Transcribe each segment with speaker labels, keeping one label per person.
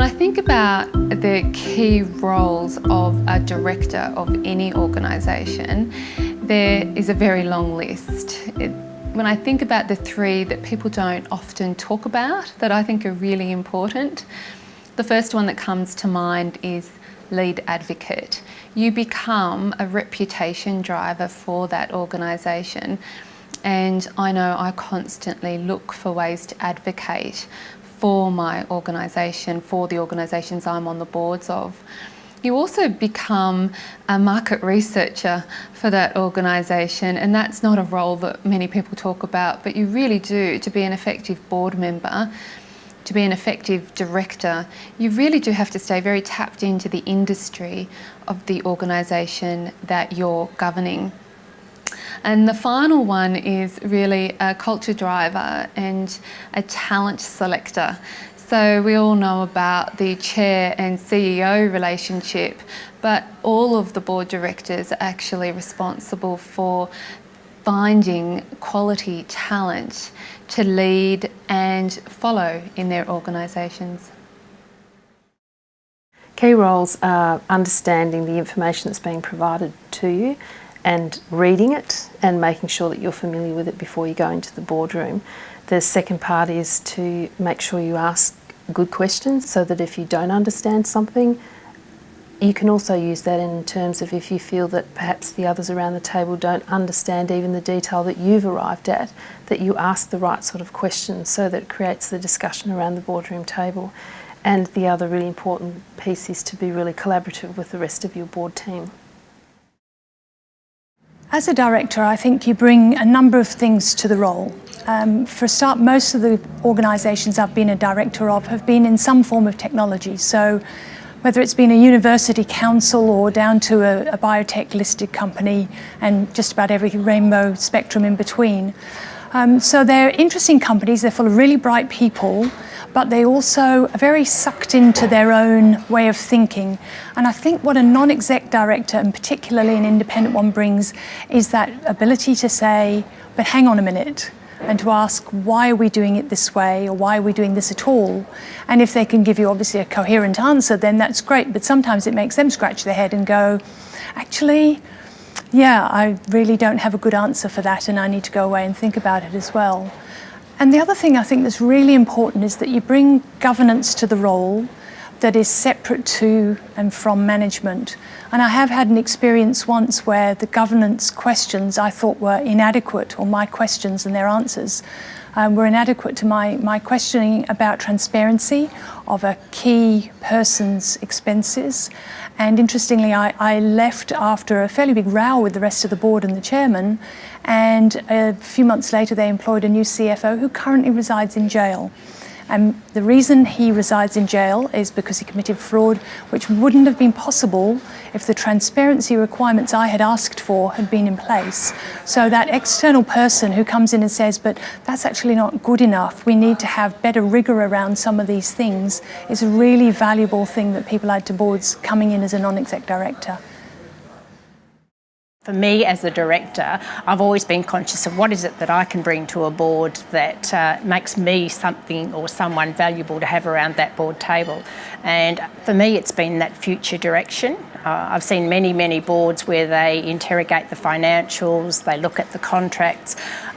Speaker 1: I think about the key roles of a director of any organisation, there is a very long list. When I think about the three that people don't often talk about that I think are really important, the first one that comes to mind is lead advocate. You become a reputation driver for that organisation, and I know I constantly look for ways to advocate for my organisation, for the organisations I'm on the boards of. You also become a market researcher for that organisation, and that's not a role that many people talk about, but you really do. To be an effective board member, to be an effective director, you really do have to stay very tapped into the industry of the organisation that you're governing. And the final one is really a culture driver and a talent selector. So we all know about the chair and CEO relationship, but all of the board directors are actually responsible for finding quality talent to lead and follow in their organisations.
Speaker 2: Key roles are understanding the information that's being provided to you and reading it and making sure that you're familiar with it before you go into the boardroom. The second part is to make sure you ask good questions so that if you don't understand something, you can also use that in terms of if you feel that perhaps the others around the table don't understand even the detail that you've arrived at, that you ask the right sort of questions so that it creates the discussion around the boardroom table. And the other really important piece is to be really collaborative with the rest of your board team.
Speaker 3: As a director, I think you bring a number of things to the role. For a start, most of the organisations I've been a director of have been in some form of technology. So whether it's been a university council or down to a biotech listed company and just about every rainbow spectrum in between. So they're interesting companies, they're full of really bright people, but they also are very sucked into their own way of thinking. And I think what a non-exec director, and particularly an independent one, brings is that ability to say, but hang on a minute, and to ask, why are we doing it this way, or why are we doing this at all? And if they can give you obviously a coherent answer, then that's great, but sometimes it makes them scratch their head and go, actually, yeah, I really don't have a good answer for that, and I need to go away and think about it as well. And the other thing I think that's really important is that you bring governance to the role that is separate to and from management. And I have had an experience once where the governance questions I thought were inadequate, or my questions and their answers were inadequate to my questioning about transparency of a key person's expenses. And interestingly, I left after a fairly big row with the rest of the board and the chairman, and a few months later they employed a new CFO who currently resides in jail. And the reason he resides in jail is because he committed fraud, which wouldn't have been possible if the transparency requirements I had asked for had been in place. So that external person who comes in and says, but that's actually not good enough, we need to have better rigour around some of these things, is a really valuable thing that people add to boards coming in as a non-exec director.
Speaker 4: For me as a director, I've always been conscious of what is it that I can bring to a board that makes me something or someone valuable to have around that board table. And for me, it's been that future direction. I've seen many boards where they interrogate the financials, they look at the contracts,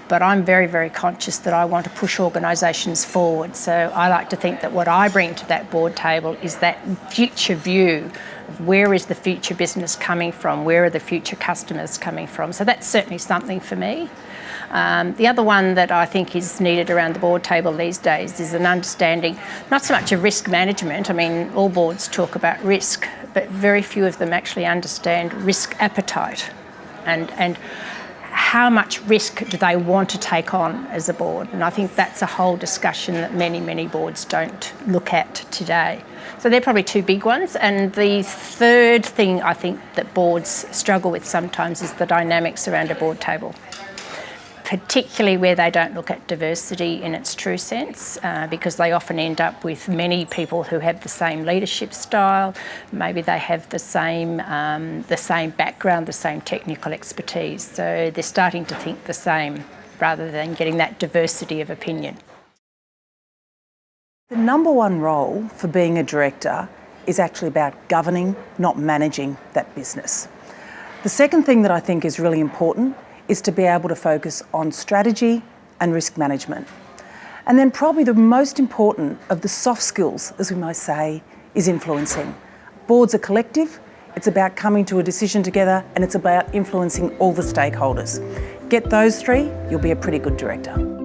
Speaker 4: but I'm very conscious that I want to push organisations forward. So I like to think that what I bring to that board table is that future view. Where is the future business coming from? Where are the future customers coming from? So that's certainly something for me. The other one that I think is needed around the board table these days is an understanding, not so much of risk management. I mean, all boards talk about risk, but very few of them actually understand risk appetite and how much risk do they want to take on as a board. And I think that's a whole discussion that many boards don't look at today. So they're probably two big ones. And the third thing I think that boards struggle with sometimes is the dynamics around a board table, particularly where they don't look at diversity in its true sense, because they often end up with many people who have the same leadership style, maybe they have the same background, the same technical expertise. So they're starting to think the same rather than getting that diversity of opinion.
Speaker 5: The number one role for being a director is actually about governing, not managing that business. The second thing that I think is really important is to be able to focus on strategy and risk management. And then probably the most important of the soft skills, as we might say, is influencing. Boards are collective, it's about coming to a decision together, and it's about influencing all the stakeholders. Get those three, you'll be a pretty good director.